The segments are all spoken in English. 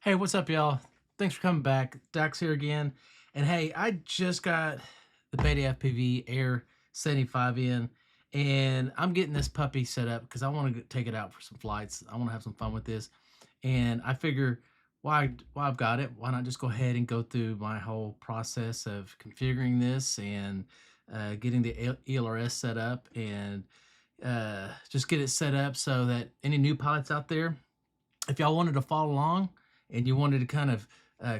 Hey, what's up, y'all? Thanks for coming back. Dax here again. And hey, I just got the BetaFPV Air75 in, and I'm getting this puppy set up because I want to take it out for some flights. I want to have some fun with this. And I figure why I've got it, why not just go ahead and go through my whole process of configuring this and getting the ELRS set up and just get it set up so that any new pilots out there, if y'all wanted to follow along and you wanted to kind of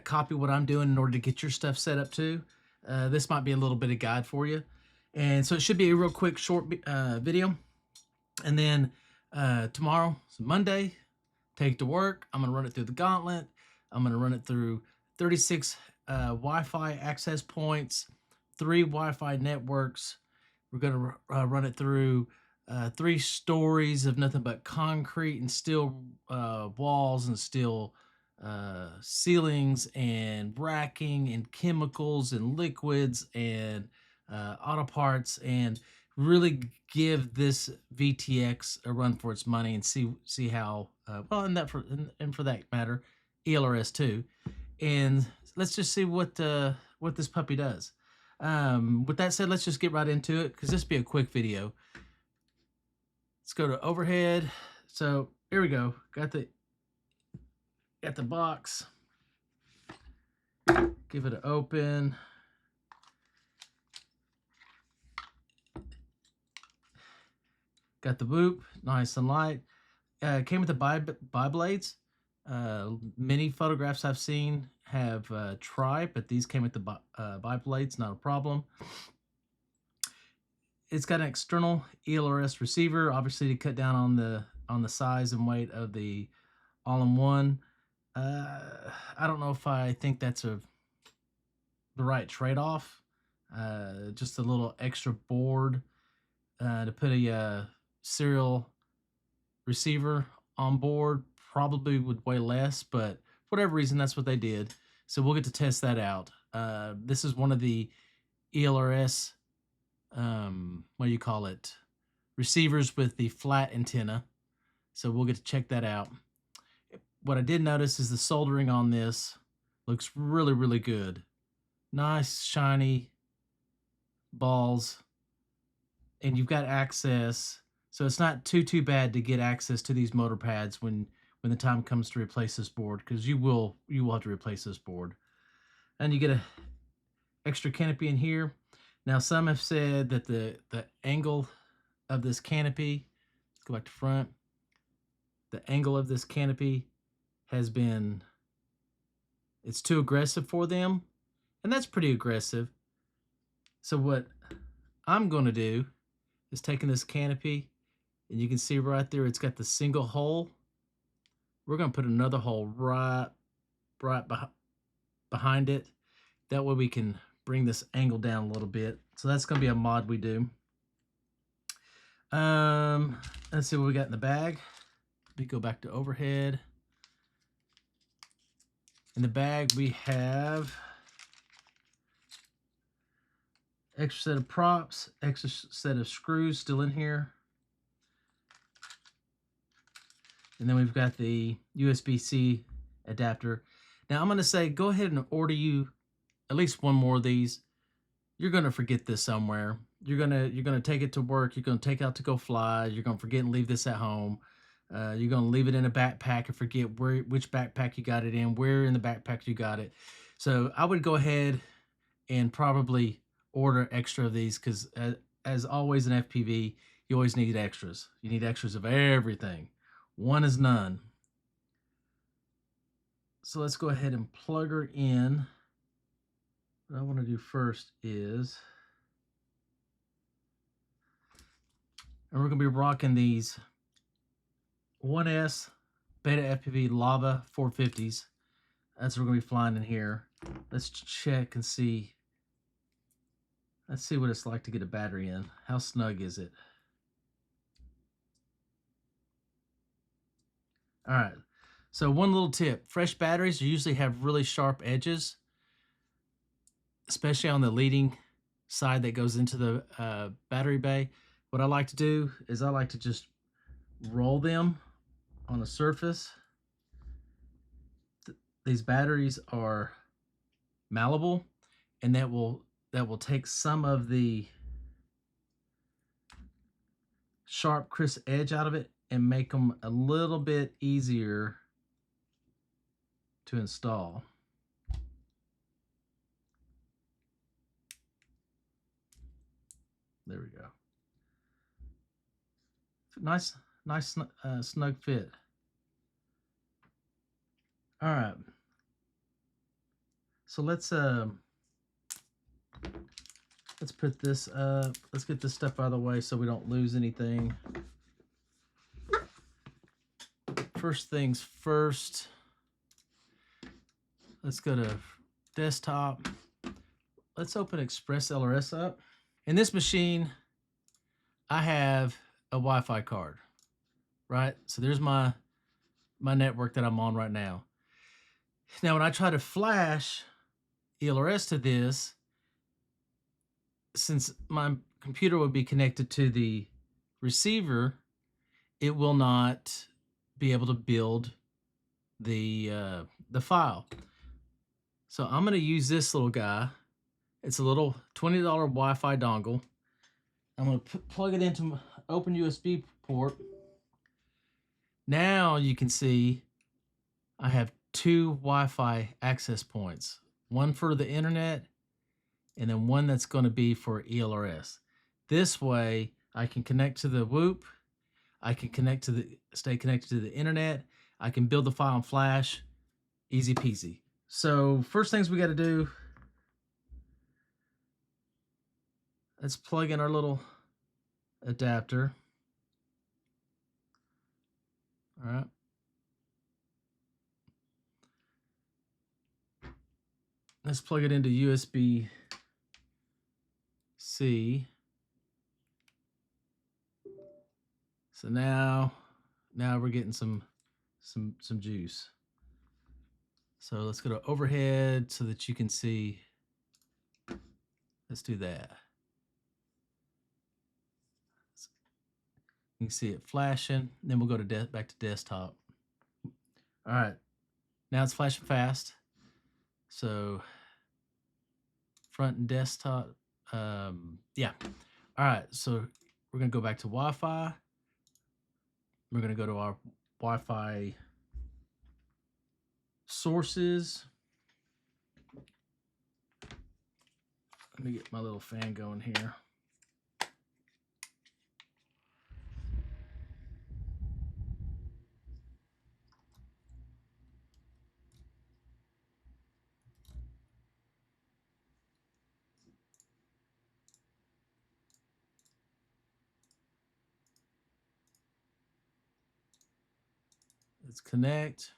copy what I'm doing in order to get your stuff set up too, this might be a little bit of guide for you. And so it should be a real quick, short video. And then tomorrow, so Monday, take it to work. I'm going to run it through the gauntlet. I'm going to run it through 36 Wi-Fi access points, 3 Wi-Fi networks. We're going to run it through 3 stories of nothing but concrete and steel walls and steel ceilings and racking and chemicals and liquids and auto parts, and really give this VTX a run for its money and see how well, and for that matter, ELRS too. And let's just see what this puppy does. With that said, let's just get right into it because this will be a quick video. Let's go to overhead. So here we go. Got the box. Give it an open. Got the boop, nice and light. Came with the bi-blades. Many photographs I've seen have tri, but these came with the bi-blades, not a problem. It's got an external ELRS receiver, obviously to cut down on the size and weight of the all-in-one. I don't know if I think that's the right trade-off. Just a little extra board to put a serial receiver on board probably would weigh less, but for whatever reason, that's what they did. So we'll get to test that out. This is one of the ELRS, what do you call it, receivers with the flat antenna. So we'll get to check that out. What I did notice is the soldering on this looks really, really good. Nice, shiny balls. And you've got access. So it's not too bad to get access to these motor pads when the time comes to replace this board, because you will have to replace this board. And you get a extra canopy in here. Now some have said that the angle of this canopy, let's go back to front, the angle of this canopy has been, it's too aggressive for them, and that's pretty aggressive. So what I'm going to do is taking this canopy, and you can see right there, it's got the single hole. We're going to put another hole right behind it. That way we can bring this angle down a little bit. So that's going to be a mod we do. Let's see what we got in the bag. We go back to overhead. In the bag we have extra set of props, extra set of screws still in here. And then we've got the USB-C adapter. Now I'm going to say, go ahead and order you at least one more of these. You're going to forget this somewhere. You're going to take it to work. You're going to take it out to go fly. You're going to forget and leave this at home. You're going to leave it in a backpack and forget which backpack you got it in, where in the backpack you got it. So I would go ahead and probably order extra of these, because as always in FPV, you always need extras. You need extras of everything. One is none. So let's go ahead and plug her in. What I want to do first is, and we're going to be rocking these 1S BetaFPV Lava 450s. That's what we're going to be flying in here. Let's check and see. Let's see what it's like to get a battery in. How snug is it? All right. So one little tip. Fresh batteries usually have really sharp edges, especially on the leading side that goes into the battery bay. What I like to do is I like to just roll them on a surface these batteries are malleable, and that will take some of the sharp, crisp edge out of it and make them a little bit easier to install. There we go. Nice snug fit. All right. So let's put this up. Let's get this stuff out of the way so we don't lose anything. First things first, let's go to desktop. Let's open ExpressLRS up. In this machine, I have a Wi-Fi card, right? So there's my network that I'm on right now. Now, when I try to flash ELRS to this, since my computer would be connected to the receiver, it will not be able to build the file. So I'm going to use this little guy. It's a little $20 Wi-Fi dongle. I'm going to plug it into my open USB port. Now you can see I have two Wi-Fi access points, one for the internet and then one that's going to be for ELRS. This way I can connect to the Whoop, I can stay connected to the internet, I can build the file in Flash, easy peasy. So first things we got to do, let's plug in our little adapter. All right. Let's plug it into USB-C. So now we're getting some juice. So let's go to overhead so that you can see. Let's do that. You can see it flashing. Then we'll go to back to desktop. All right, now it's flashing fast. So front and desktop, yeah. All right, so we're gonna go back to Wi-Fi. We're gonna go to our Wi-Fi sources. Let me get my little fan going here. Let's connect.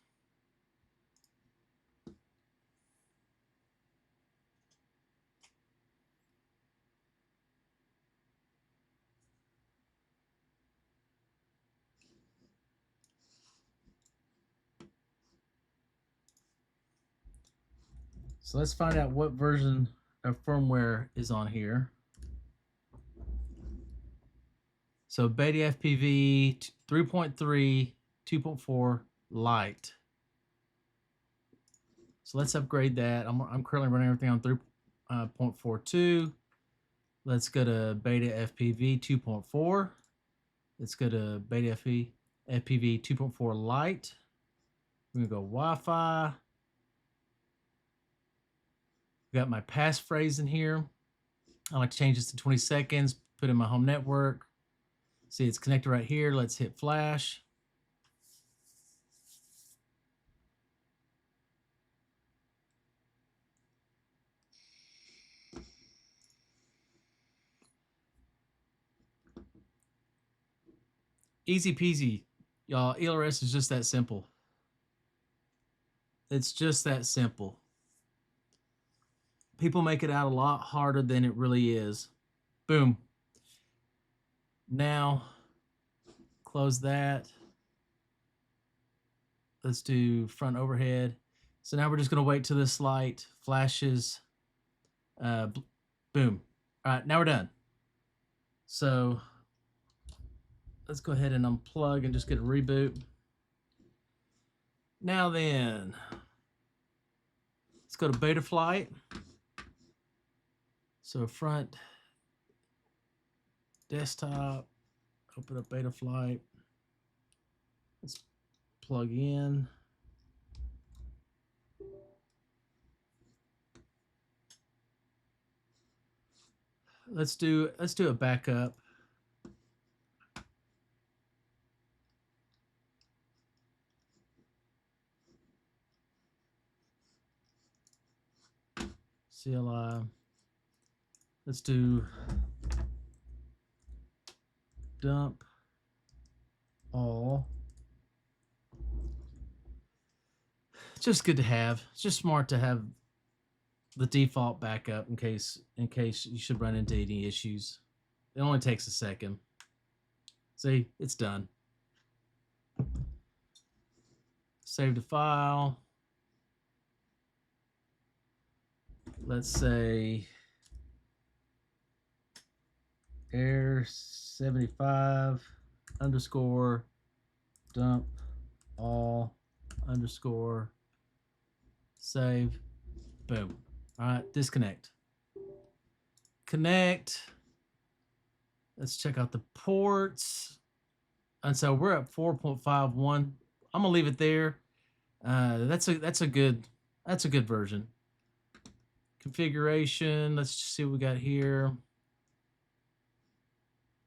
So let's find out what version of firmware is on here. So BetaFPV 3.3, 2.4 Lite. So let's upgrade that. I'm currently running everything on 3.42. Let's go to BetaFPV 2.4. Let's go to BetaFPV 2.4 Lite. We're gonna go Wi-Fi. Got my passphrase in here. I like to change this to 20 seconds, put in my home network. See, it's connected right here. Let's hit flash. Easy peasy, y'all. ELRS is just that simple. It's just that simple. People make it out a lot harder than it really is. Boom. Now, close that. Let's do front overhead. So now we're just gonna wait till this light flashes. Boom. All right, now we're done. So let's go ahead and unplug and just get a reboot. Now then, go to Betaflight. So front desktop, open up Betaflight. Let's plug in. Let's do a backup. CLI. Let's do dump all. It's just good to have. It's just smart to have the default backup in case you should run into any issues. It only takes a second. See, it's done. Save the file. Let's say Air75 underscore dump all underscore save. Boom. All right, disconnect. Connect. Let's check out the ports. And so we're at 4.51. I'm gonna leave it there. That's a good version. Configuration. Let's just see what we got here.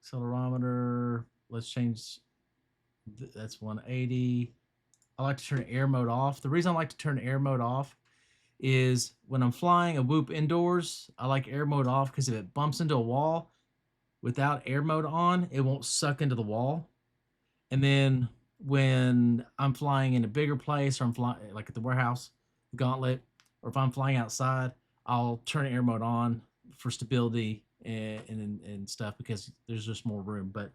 Accelerometer. Let's change. That's 180. I like to turn air mode off. The reason I like to turn air mode off is when I'm flying a whoop indoors, I like air mode off because if it bumps into a wall without air mode on, it won't suck into the wall. And then when I'm flying in a bigger place, or I'm flying like at the warehouse, gauntlet, or if I'm flying outside, I'll turn air mode on for stability and stuff because there's just more room. But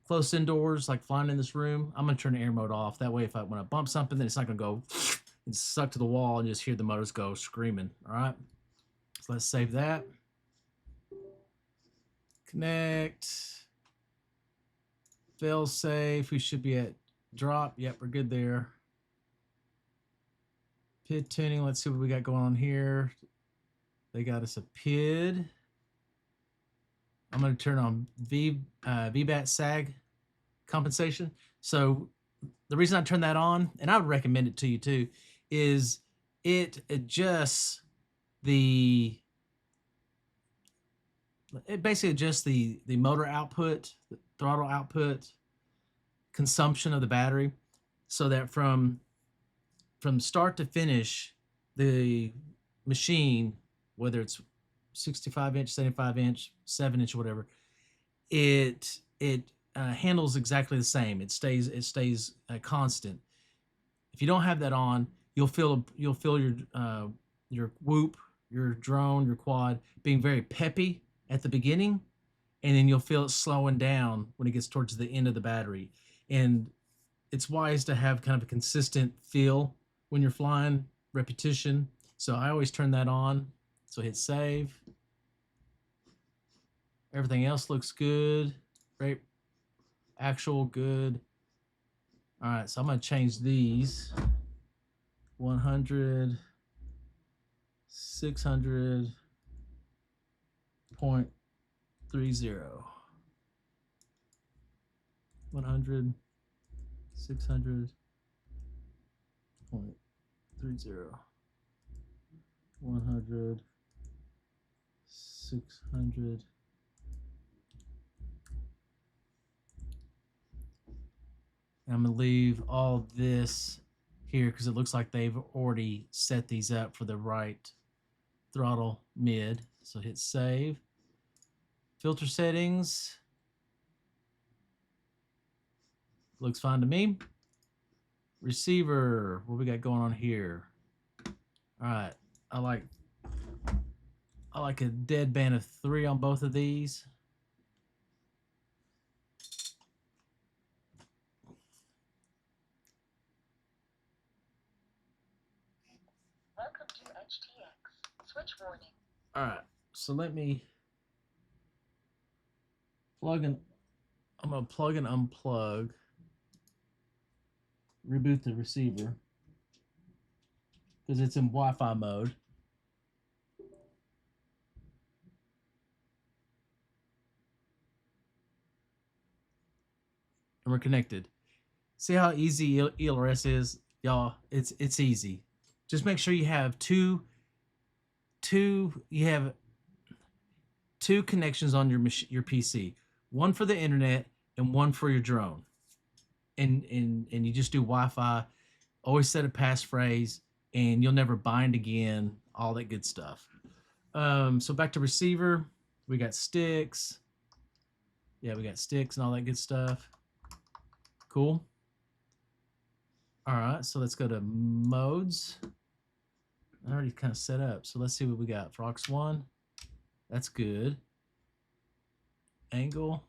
close indoors, like flying in this room, I'm gonna turn air mode off. That way, when I bump something, then it's not gonna go and suck to the wall and just hear the motors go screaming. All right, so let's save that. Connect. Fail safe. We should be at drop. Yep, we're good there. PID tuning. Let's see what we got going on here. They got us a PID. I'm going to turn on VBAT SAG compensation. So the reason I turn that on, and I would recommend it to you too, is it adjusts it basically adjusts the motor output, the throttle output, consumption of the battery, so that from start to finish, the machine, whether it's 65-inch, 75-inch, 7-inch, whatever, it handles exactly the same. It stays constant. If you don't have that on, you'll feel your whoop, your drone, your quad being very peppy at the beginning, and then you'll feel it slowing down when it gets towards the end of the battery. And it's wise to have kind of a consistent feel when you're flying, repetition. So I always turn that on. So hit save. Everything else looks good. Great. Actual good. All right, so I'm going to change these. 100, 600.30. 100, 600.30. 100, 600. I'm going to leave all this here because it looks like they've already set these up for the right throttle mid. So hit save. Filter settings. Looks fine to me. Receiver. What we got going on here? All right. I like a dead band of 3 on both of these. Welcome to HTX. Switch warning. All right, so let me plug in. I'm gonna plug and unplug. Reboot the receiver. because it's in Wi-Fi mode. And we're connected. See how easy ELRS is, y'all? It's easy. Just make sure you have two connections on your PC. One for the internet and one for your drone. And you just do Wi-Fi. Always set a passphrase, and you'll never bind again. All that good stuff. So back to receiver, we got sticks. Yeah, we got sticks and all that good stuff. Cool. All right, so let's go to modes. I already kind of set up, so let's see what we got. Frox 1, that's good. Angle,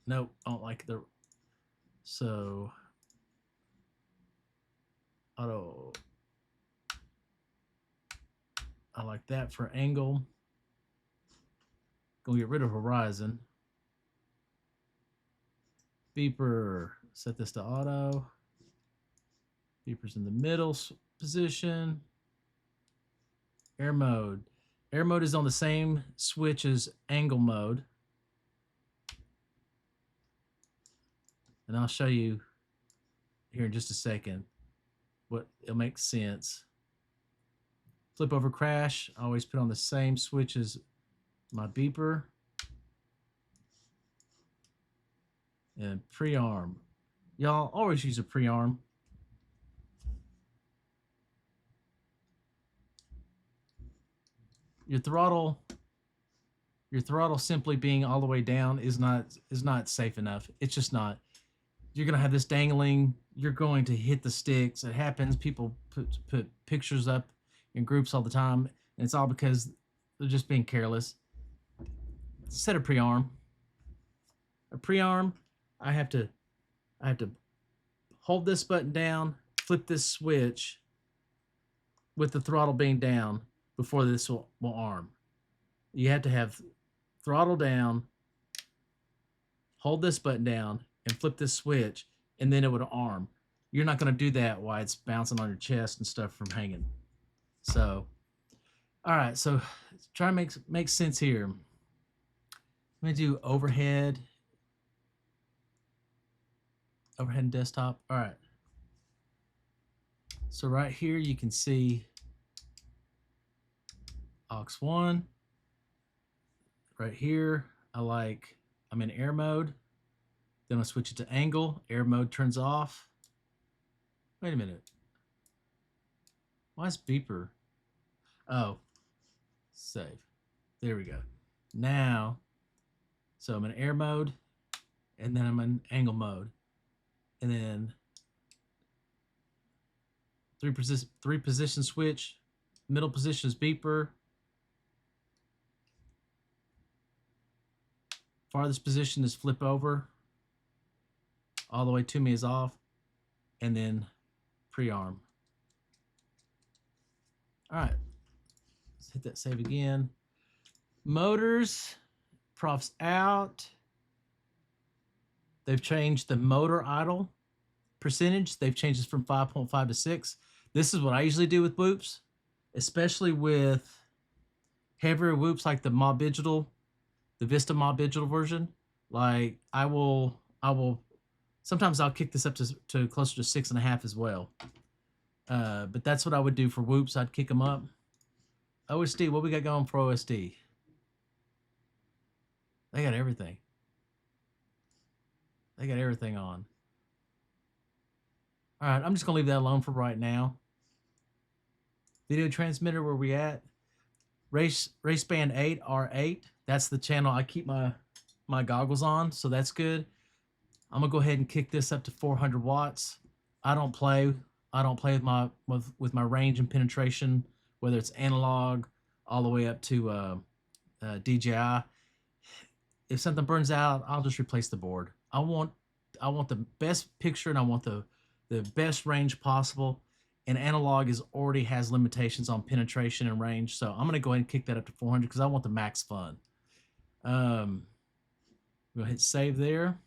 nope, I don't like the. So auto, I like that for angle. Gonna get rid of horizon. Beeper, set this to auto. Beeper's in the middle position. Air mode. Air mode is on the same switch as angle mode. And I'll show you here in just a second what it'll make sense. Flip over crash, I always put on the same switch as my beeper. And pre-arm. Y'all always use a pre-arm. Your throttle simply being all the way down is not safe enough. It's just not. You're gonna have this dangling. You're going to hit the sticks. It happens. People put pictures up in groups all the time, and it's all because they're just being careless. Set a pre-arm. A pre-arm, I have to hold this button down, flip this switch with the throttle being down before this will arm. You have to have throttle down, hold this button down, and flip this switch, and then it would arm. You're not going to do that while it's bouncing on your chest and stuff from hanging. So, all right, so try to make sense here. Let me do overhead and desktop. All right. So right here you can see aux 1. Right here, I'm in air mode. Then I'll switch it to angle. Air mode turns off. Wait a minute. Why is beeper? Oh, save. There we go. Now, so I'm in air mode, and then I'm in angle mode. And then three position switch. Middle position is beeper. Farthest position is flip over. All the way to me is off. And then pre-arm. All right. Let's hit that save again. Motors. Profs out. They've changed the motor idle percentage. They've changed it from 5.5 to 6. This is what I usually do with whoops, especially with heavier whoops like the Mob Digital, the Vista Mob Digital version. Like I will sometimes I'll kick this up to closer to 6.5 as well. But that's what I would do for whoops. I'd kick them up. OSD, what we got going for OSD? They got everything. They got everything on. All right, I'm just gonna leave that alone for right now. Video transmitter, where we at? Race band 8 R8. That's the channel I keep my goggles on, so that's good. I'm gonna go ahead and kick this up to 400 watts. I don't play with my range and penetration, whether it's analog all the way up to DJI. If something burns out, I'll just replace the board. I want the best picture, and I want the best range possible. And analog already has limitations on penetration and range, so I'm gonna go ahead and kick that up to 400 because I want the max fun. We'll hit save there.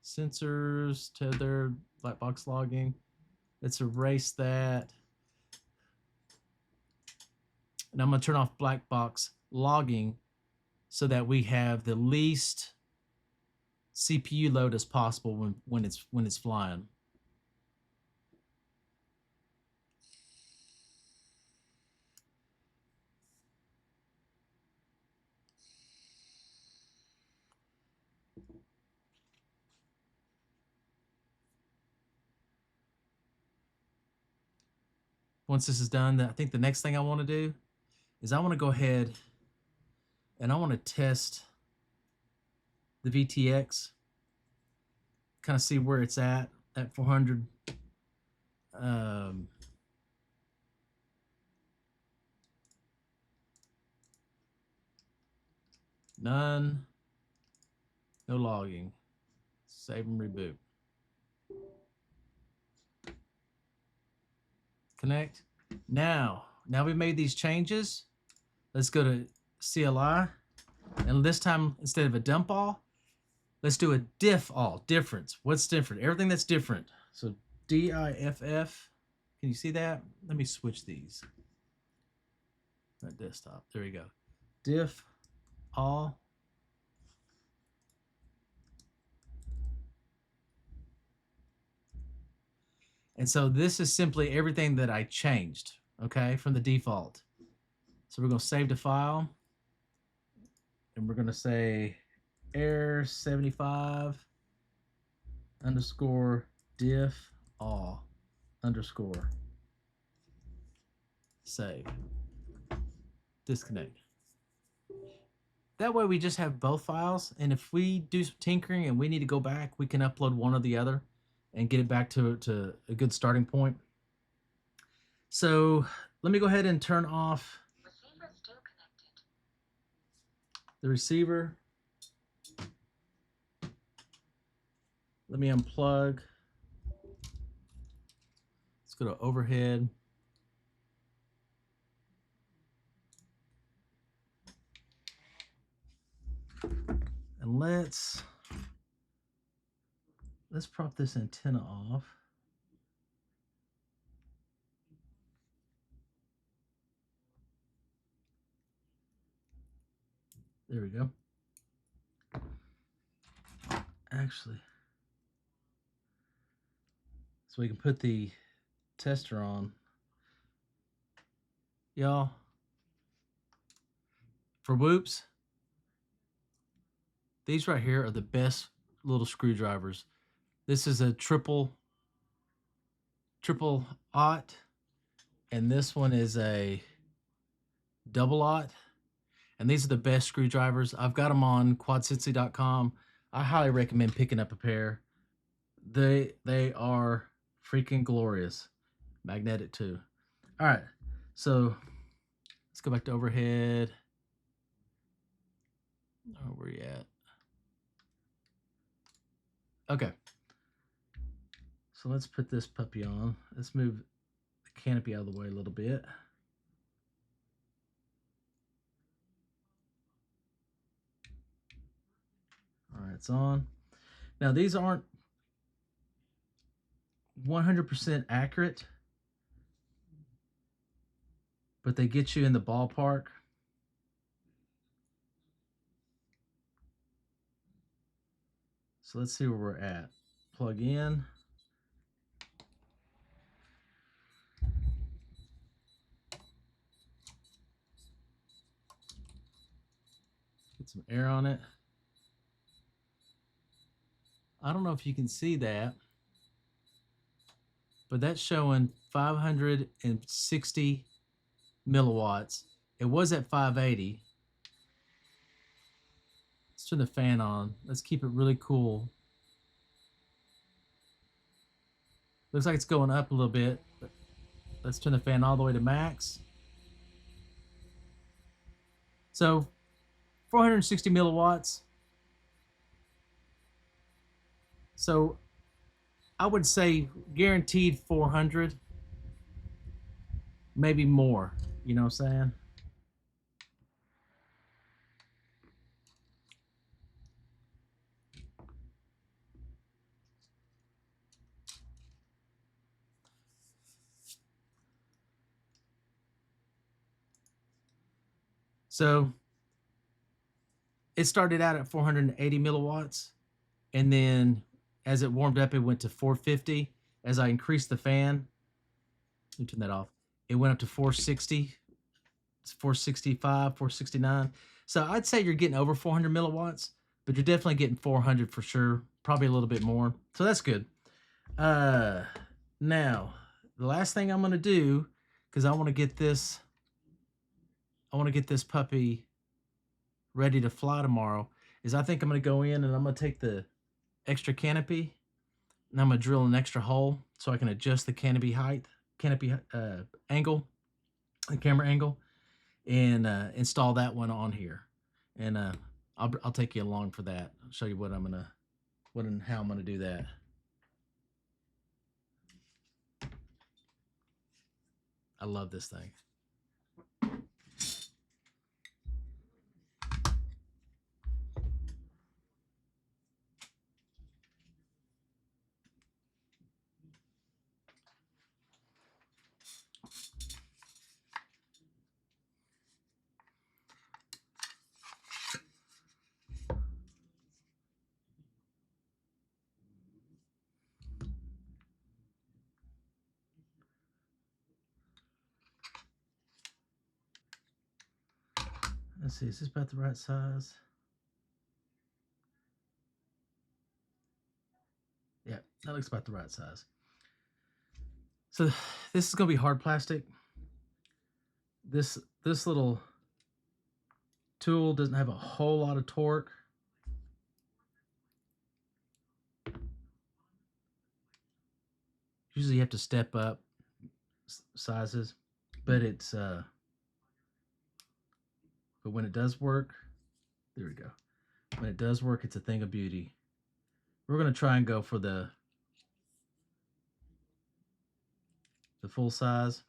Sensors, tether, black box logging. Let's erase that. And I'm going to turn off black box logging so that we have the least CPU load as possible when it's flying. Once this is done, I think the next thing I want to do is I want to go ahead and I want to test the VTX, kind of see where it's at 400. None, no logging. Save and reboot. Connect. Now we made these changes. Let's go to CLI, and this time instead of a dump all, let's do a diff all. Difference. What's different? Everything that's different. So DIFF. Can you see that? Let me switch these. That desktop. There we go. Diff all. And so this is simply everything that I changed, okay, from the default. So we're going to save the file, and we're going to say Air75 underscore diff all underscore save. Disconnect. That way we just have both files, and if we do some tinkering and we need to go back, we can upload one or the other and get it back to a good starting point. So let me go ahead and turn off Receiver still connected. the receiver. Let me unplug. Let's go to overhead. And let's prop this antenna off. There we go. Actually, so we can put the tester on. Y'all, for whoops, these right here are the best little screwdrivers. This is a triple aught, and this one is a double aught. And these are the best screwdrivers. I've got them on quadsitsy.com. I highly recommend picking up a pair. They are freaking glorious. Magnetic too. All right, so let's go back to overhead. Oh, where you at? Okay. So let's put this puppy on. Let's move the canopy out of the way a little bit. All right, it's on. Now these aren't 100% accurate, but they get you in the ballpark. So let's see where we're at. Plug in. Get some air on it. I don't know if you can see that, but that's showing 560 milliwatts. It was at 580. Let's turn the fan on. Let's keep it really cool. Looks like it's going up a little bit, but let's turn the fan all the way to max. So 460 milliwatts. So I would say guaranteed 400, maybe more. You know what I'm saying? So it started out at 480 milliwatts, and then as it warmed up, it went to 450. As I increased the fan, let me turn that off. It went up to 460. It's 465, 469. So I'd say you're getting over 400 milliwatts, but you're definitely getting 400 for sure. Probably a little bit more. So that's good. Now, the last thing I'm going to do, because I want to get this puppy ready to fly tomorrow, is I think I'm going to go in and I'm going to take the extra canopy and I'm going to drill an extra hole so I can adjust the canopy height, angle, the camera angle, and install that one on here. And I'll take you along for that. I'll show you what and how I'm gonna do that. I love this thing. Let's see, is this about the right size? Yeah, that looks about the right size. So this is gonna be hard plastic. This little tool doesn't have a whole lot of torque. Usually you have to step up sizes, but it's but when it does work, there we go. When it does work, it's a thing of beauty. We're gonna try and go for the full size.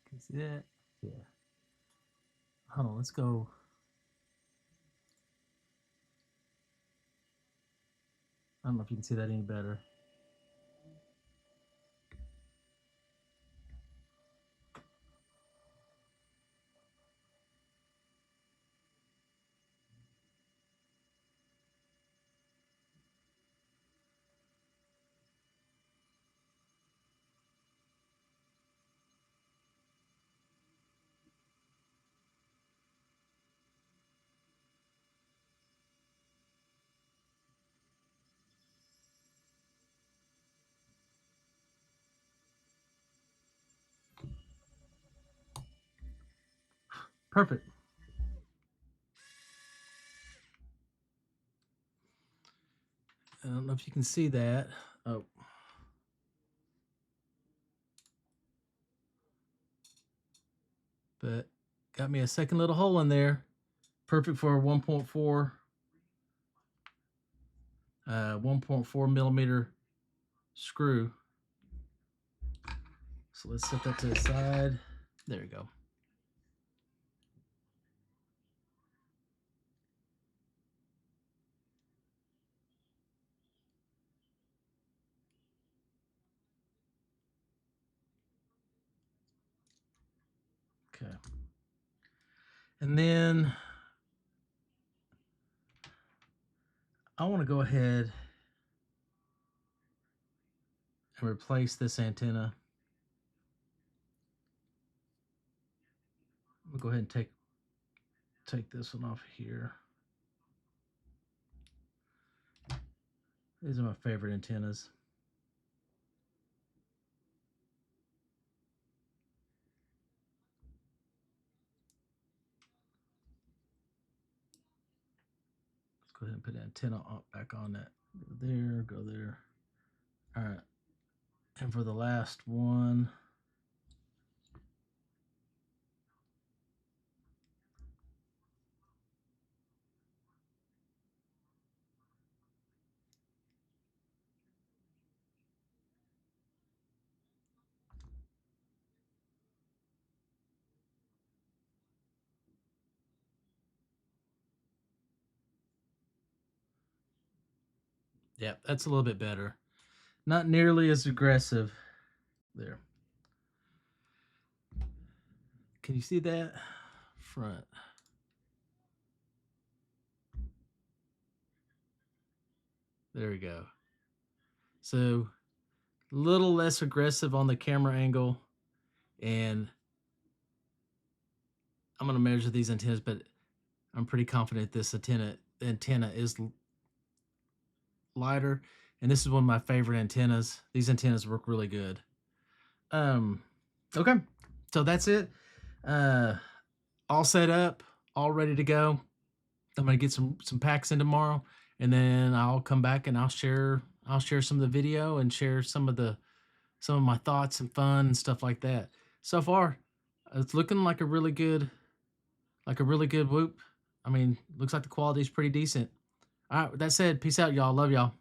Can you see that? Yeah. Hold on, let's go. I don't know if you can see that any better. Perfect. I don't know if you can see that. Oh. But got me a second little hole in there. Perfect for a 1.4 millimeter screw. So let's set that to the side. There we go. Okay. And then I want to go ahead and replace this antenna. I'm gonna go ahead and take this one off here. These are my favorite antennas. Let's go ahead and put the antenna back on that. Go there, go there. All right. And for the last one, yeah, that's a little bit better. Not nearly as aggressive. There. Can you see that? Front. There we go. So a little less aggressive on the camera angle, and I'm going to measure these antennas, but I'm pretty confident this antenna is lighter, and this is one of my favorite antennas. These antennas work really good. Okay, so that's it. All set up, all ready to go. I'm gonna get some packs in tomorrow, and then I'll come back and I'll share some of the video and share some of my thoughts and fun and stuff like that. So far, it's looking like a really good whoop. I mean, looks like the quality is pretty decent. All right, with that said, peace out, y'all. Love y'all.